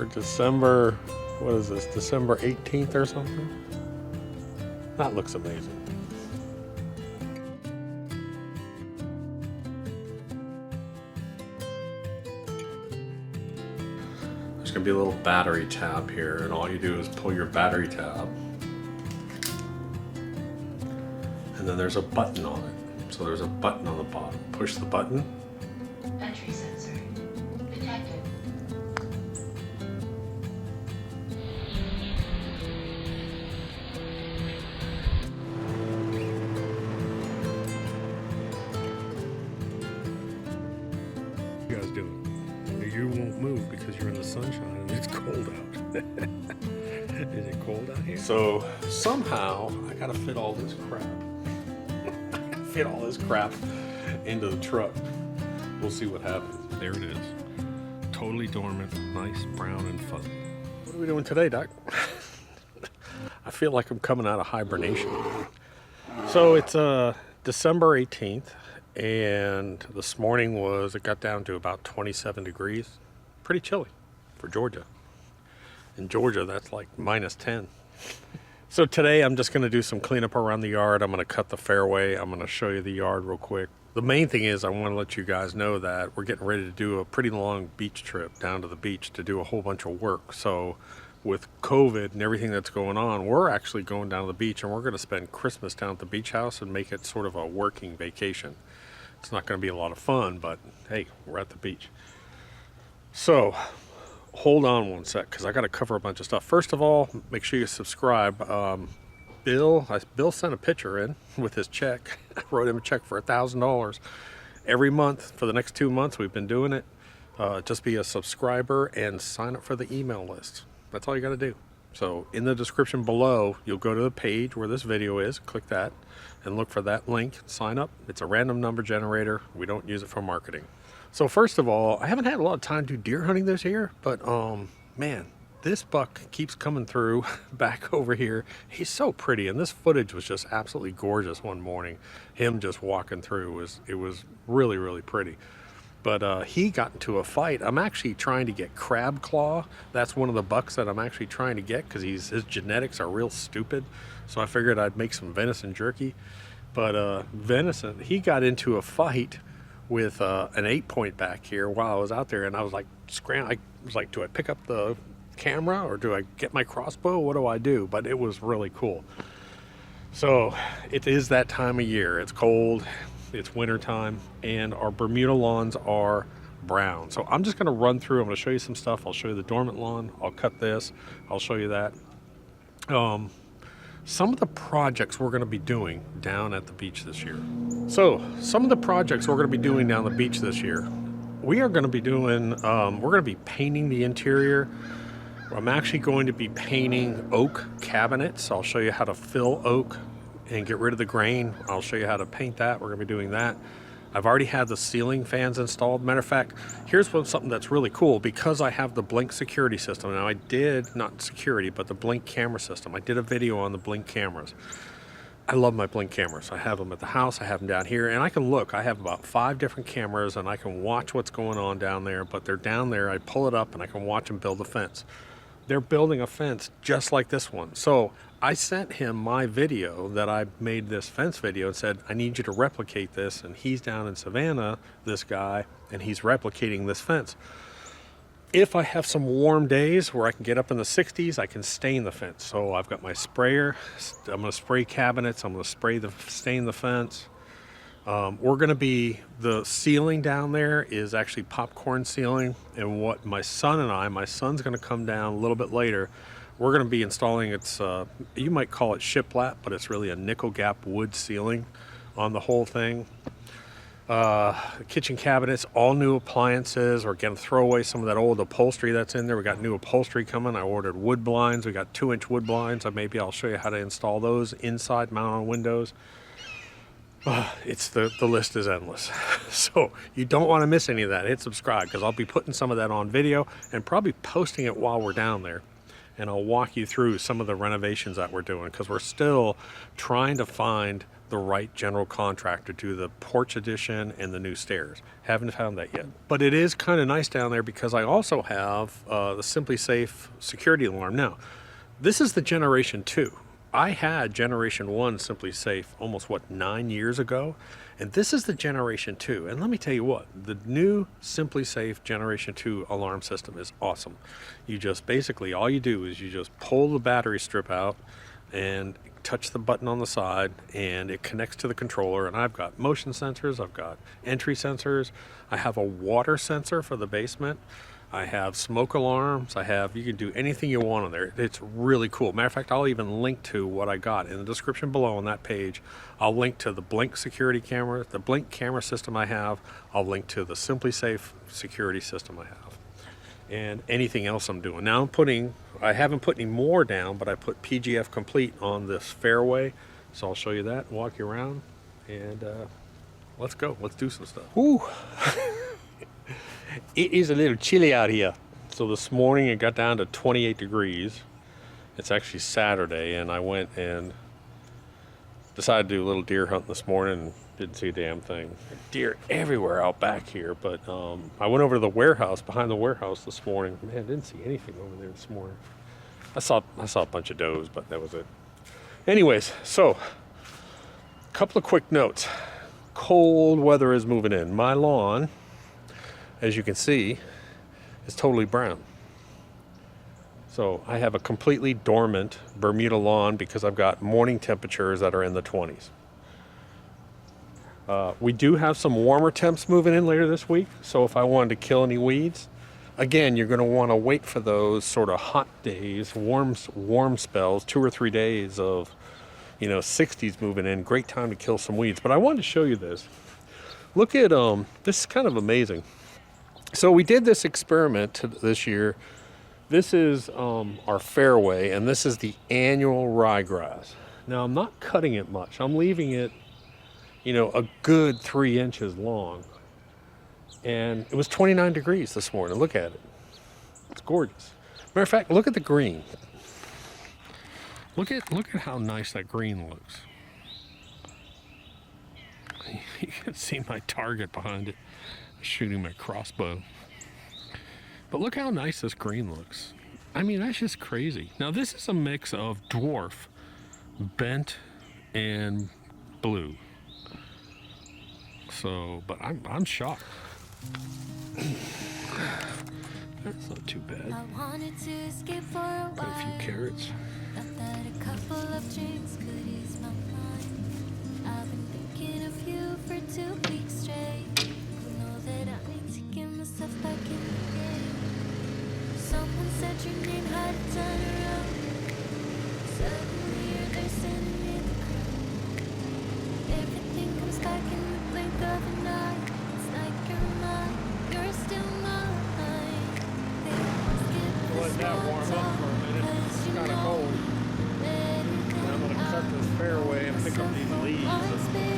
for December, what is this, December 18th or something? That looks amazing. There's gonna be a little battery tab here, and all you do is pull your battery tab. And then there's a button on it. So there's a button on the bottom. Push the button. Entry sensor detected. What are you guys doing? You won't move because you're in the sunshine and it's cold out. Is it cold out here? So somehow I gotta fit all this crap. Fit all this crap into the truck. We'll see what happens. There it is. Totally dormant, nice, brown and fuzzy. What are we doing today, Doc? I feel like I'm coming out of hibernation. So it's December 18th, and this morning it got down to about 27 degrees. Pretty chilly for Georgia. In Georgia, that's like -10. So today I'm just going to do some cleanup around the yard. I'm going to cut the fairway. I'm going to show you the yard real quick. The main thing is I want to let you guys know that we're getting ready to do a pretty long beach trip down to the beach to do a whole bunch of work. So with COVID and everything that's going on, we're actually going down to the beach, and we're going to spend Christmas down at the beach house and make it sort of a working vacation. It's not going to be a lot of fun, but hey, we're at the beach. So hold on one sec, because I got to cover a bunch of stuff. First of all, make sure you subscribe. Bill sent a picture in with his check. I wrote him a check for $1,000 every month for the next 2 months. We've been doing it. Just be a subscriber and sign up for the email list. That's all you got to do. So in the description below, you'll go to the page where this video is, click that, and look for that link, sign up. It's a random number generator. We don't use it for marketing. So first of all, I haven't had a lot of time to do deer hunting this year, but man, this buck keeps coming through back over here. He's so pretty, and this footage was just absolutely gorgeous one morning. Him just walking through it was really, really pretty. But he got into a fight. I'm actually trying to get crab claw. That's one of the bucks that I'm actually trying to get because his genetics are real stupid. So I figured I'd make some venison jerky. But venison, he got into a fight with an 8-point back here while I was out there, and I was like scrambling. I was like, do I pick up the camera or do I get my crossbow? What do I do? But it was really cool. So it is that time of year. It's cold, it's winter time, and our Bermuda lawns are brown. So I'm just going to run through. I'm going to show you some stuff. I'll show you the dormant lawn. I'll cut this. I'll show you that. Some of the projects we're going to be doing down at the beach this year. So some of the projects we're going to be doing down the beach this year, we are going to be doing, we're going to be painting the interior. I'm actually going to be painting oak cabinets. I'll show you how to fill oak and get rid of the grain. I'll show you how to paint that. We're going to be doing that. I've already had the ceiling fans installed. Matter of fact, here's something that's really cool. Because I have the Blink security system, now I did, not security, but the Blink camera system. I did a video on the Blink cameras. I love my Blink cameras. I have them at the house, I have them down here, and I can look. I have about 5 different cameras, and I can watch what's going on down there, but they're down there. I pull it up, and I can watch them build a fence. They're building a fence just like this one. So I sent him my video that I made, this fence video, and said, I need you to replicate this. And he's down in Savannah, this guy, and he's replicating this fence. If I have some warm days where I can get up in the 60s, I can stain the fence. So I've got my sprayer. I'm going to spray cabinets. I'm going to stain the fence. We're going to be, the ceiling down there is actually popcorn ceiling. And what my son's going to come down a little bit later. We're going to be installing, you might call it shiplap, but it's really a nickel gap wood ceiling on the whole thing. Kitchen cabinets, all new appliances. We're going to throw away some of that old upholstery that's in there. We got new upholstery coming. I ordered wood blinds. We got 2-inch wood blinds. Maybe I'll show you how to install those inside, mount on windows. The list is endless. So you don't want to miss any of that. Hit subscribe, because I'll be putting some of that on video and probably posting it while we're down there. And I'll walk you through some of the renovations that we're doing, because we're still trying to find the right general contractor to do the porch addition and the new stairs. Haven't found that yet. But it is kind of nice down there because I also have the Simply Safe security alarm. Now, this is the Generation 2. I had Generation 1 Simply Safe almost, 9 years ago? And this is the Generation 2. And let me tell you what, the new Simply Safe Generation 2 alarm system is awesome. You just basically, all you do is you just pull the battery strip out and touch the button on the side, and it connects to the controller. And I've got motion sensors, I've got entry sensors, I have a water sensor for the basement, I have smoke alarms, you can do anything you want on there. It's really cool. Matter of fact, I'll even link to what I got in the description below on that page. I'll link to the Blink security camera, the Blink camera system I have. I'll link to the Simply Safe security system I have, and anything else I'm doing. Now I haven't put any more down, but I put PGF Complete on this fairway. So I'll show you that, walk you around, and let's go. Let's do some stuff. Woo! It is a little chilly out here. So this morning it got down to 28 degrees. It's actually Saturday, and I went and decided to do a little deer hunting this morning and didn't see a damn thing. Deer everywhere out back here, but I went over to the warehouse, behind the warehouse this morning. Man, didn't see anything over there this morning. I saw a bunch of does, but that was it. Anyways, so a couple of quick notes. Cold weather is moving in. My lawn, as you can see, is totally brown. So I have a completely dormant Bermuda lawn because I've got morning temperatures that are in the 20s. We do have some warmer temps moving in later this week, so if I wanted to kill any weeds, again, you're going to want to wait for those sort of hot days, warm spells, 2 or 3 days of 60s moving in. Great time to kill some weeds. But I wanted to show you this. Look at this is kind of amazing. So we did this experiment this year. This is our fairway, and this is the annual ryegrass. Now I'm not cutting it much. I'm leaving it, a good 3 inches long. And it was 29 degrees this morning. Look at it. It's gorgeous. Matter of fact, look at the green. Look at how nice that green looks. You can see my target behind it, shooting my crossbow. But look how nice this green looks. I mean, that's just crazy. Now this is a mix of dwarf, bent, and blue. So, but I'm shocked. That's not too bad. I wanted to escape for a Got a while. few carrots. Thought that a couple of drinks could ease my mind. I've been thinking of you for 2 weeks straight. You know that I need to get myself back in the game. Someone said your name, had to turn around. Suddenly you're there standing in the crowd. Everything comes back in the blink of an eye. It's like you're mine, you're still mine. Let that warm up for a minute. It's kind of cold. And I'm going to cut this fairway and pick up these leaves. The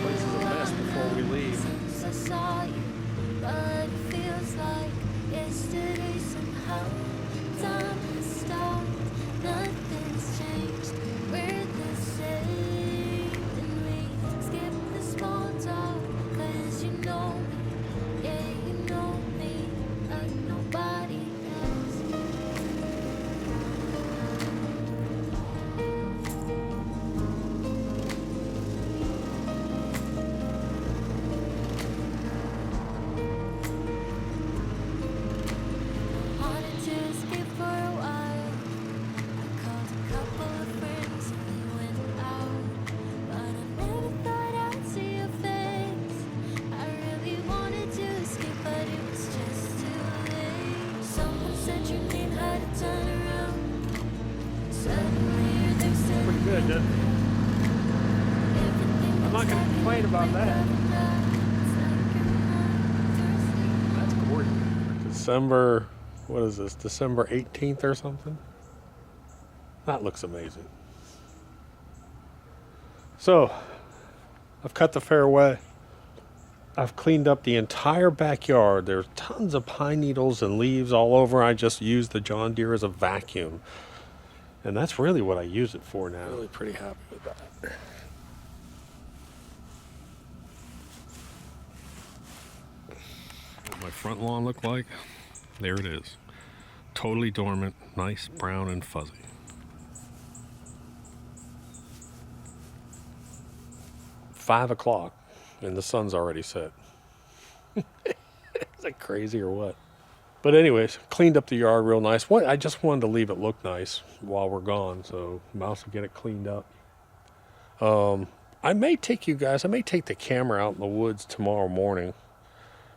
place is a mess before we leave. Since I saw you, but it feels like yesterday somehow. Time has stopped, nothing's changed. We're the same, and we skip the small talk. 'Cause you know me, yeah, you know me like nobody else. Wanted to escape for a while. I called a couple of friends and we went out. But I never thought I'd see your face. I really wanted to escape, but it was just too late. Someone said your name, had to turn around. Suddenly you're there standing. Pretty good, doesn't it? Everything I'm not going to complain about that. That's gorgeous. December, what is this? December 18th or something? That looks amazing. So, I've cut the fairway. I've cleaned up the entire backyard. There's tons of pine needles and leaves all over. I just used the John Deere as a vacuum. And that's really what I use it for now. Really pretty happy with that. my front lawn look like? There it is. Totally dormant, nice, brown and fuzzy. $5 and the sun's already set. Is that crazy or what? But anyways, cleaned up the yard real nice. I just wanted to leave it look nice while we're gone, so Mouse will get it cleaned up. I may take the camera out in the woods tomorrow morning,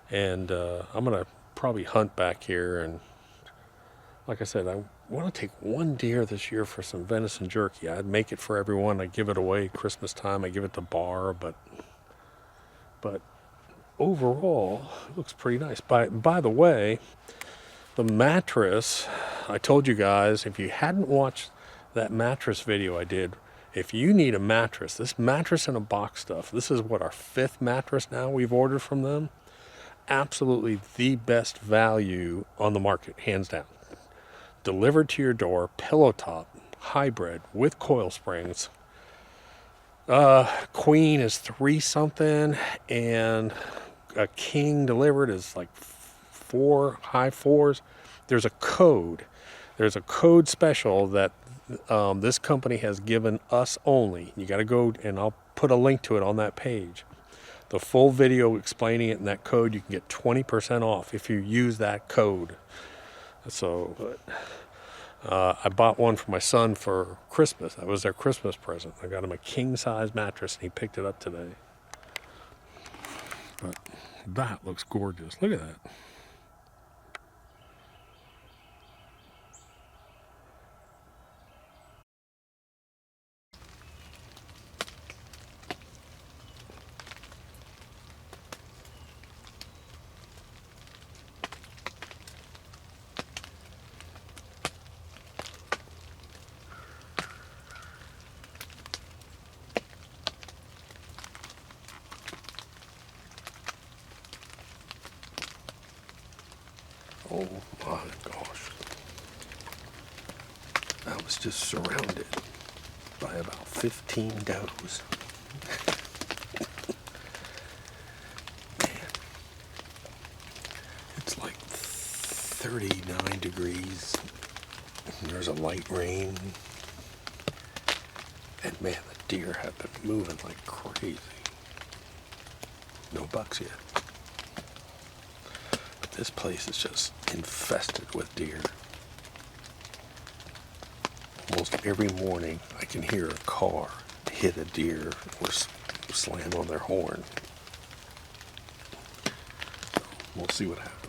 and I'm gonna probably hunt back here. And like I said, I want to take one deer this year for some venison jerky. I'd make it for everyone. I give it away Christmas time. I give it to Bar, but overall, it looks pretty nice. By the way, the mattress, I told you guys, if you hadn't watched that mattress video I did, if you need a mattress, this mattress in a box stuff, this is what, our 5th mattress now we've ordered from them. Absolutely the best value on the market, hands down. Delivered to your door, pillow top, hybrid with coil springs. Queen is 3 something, and a king delivered is like 4, high 4s. There's a code special that this company has given us only. You got to go, and I'll put a link to it on that page. The full video explaining it, and that code, you can get 20% off if you use that code. So I bought one for my son for Christmas. That was their Christmas present. I got him a king size mattress, and he picked it up today. But that looks gorgeous. Look at that. Oh my gosh. I was just surrounded by about 15 does. Man, it's like 39 degrees. There's a light rain. And man, the deer have been moving like crazy. No bucks yet. This place is just infested with deer. Almost every morning I can hear a car hit a deer or slam on their horn. So we'll see what happens.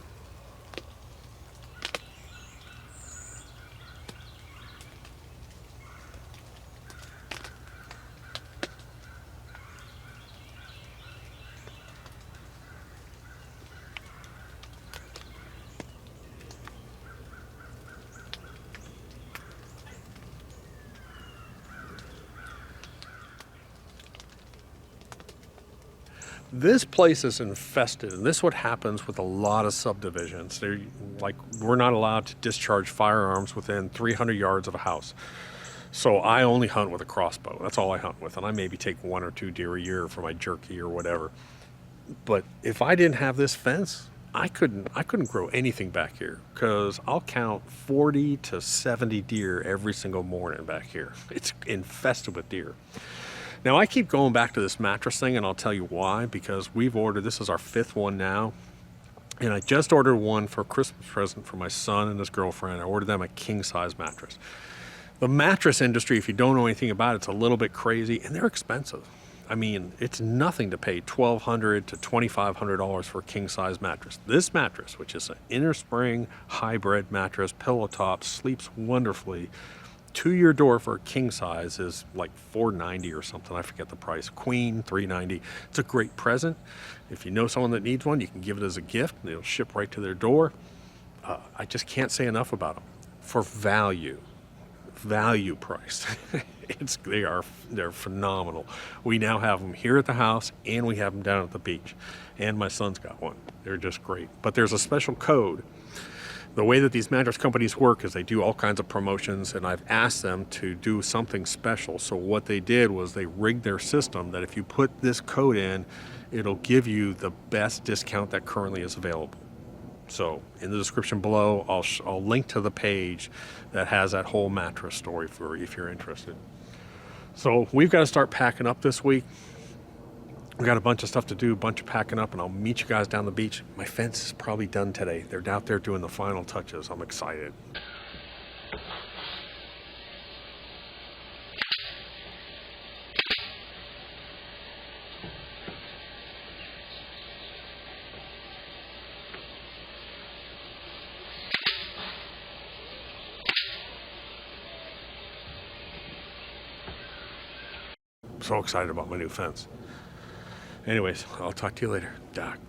This place is infested, and this is what happens with a lot of subdivisions. We're not allowed to discharge firearms within 300 yards of a house. So I only hunt with a crossbow. That's all I hunt with, and I maybe take 1 or 2 deer a year for my jerky or whatever. But if I didn't have this fence, I couldn't grow anything back here, because I'll count 40 to 70 deer every single morning back here. It's infested with deer. Now, I keep going back to this mattress thing, and I'll tell you why. Because this is our 5th one now, and I just ordered one for a Christmas present for my son and his girlfriend. I ordered them a king-size mattress. The mattress industry, if you don't know anything about it, it's a little bit crazy, and they're expensive. I mean, it's nothing to pay $1,200 to $2,500 for a king-size mattress. This mattress, which is an inner spring hybrid mattress, pillow top, sleeps wonderfully. To your door for a king size is like $490 or something. I forget the price. Queen, $390. It's a great present. If you know someone that needs one, you can give it as a gift, and it'll ship right to their door. I just can't say enough about them. For value price. They're phenomenal. We now have them here at the house, and we have them down at the beach. And my son's got one. They're just great. But there's a special code. The way that these mattress companies work is they do all kinds of promotions, and I've asked them to do something special. So what they did was they rigged their system that if you put this code in, it'll give you the best discount that currently is available. So in the description below, I'll link to the page that has that whole mattress story for if you're interested. So we've got to start packing up this week. We got a bunch of stuff to do, a bunch of packing up, and I'll meet you guys down the beach. My fence is probably done today. They're out there doing the final touches. I'm excited. So excited about my new fence. Anyways, I'll talk to you later. Doc.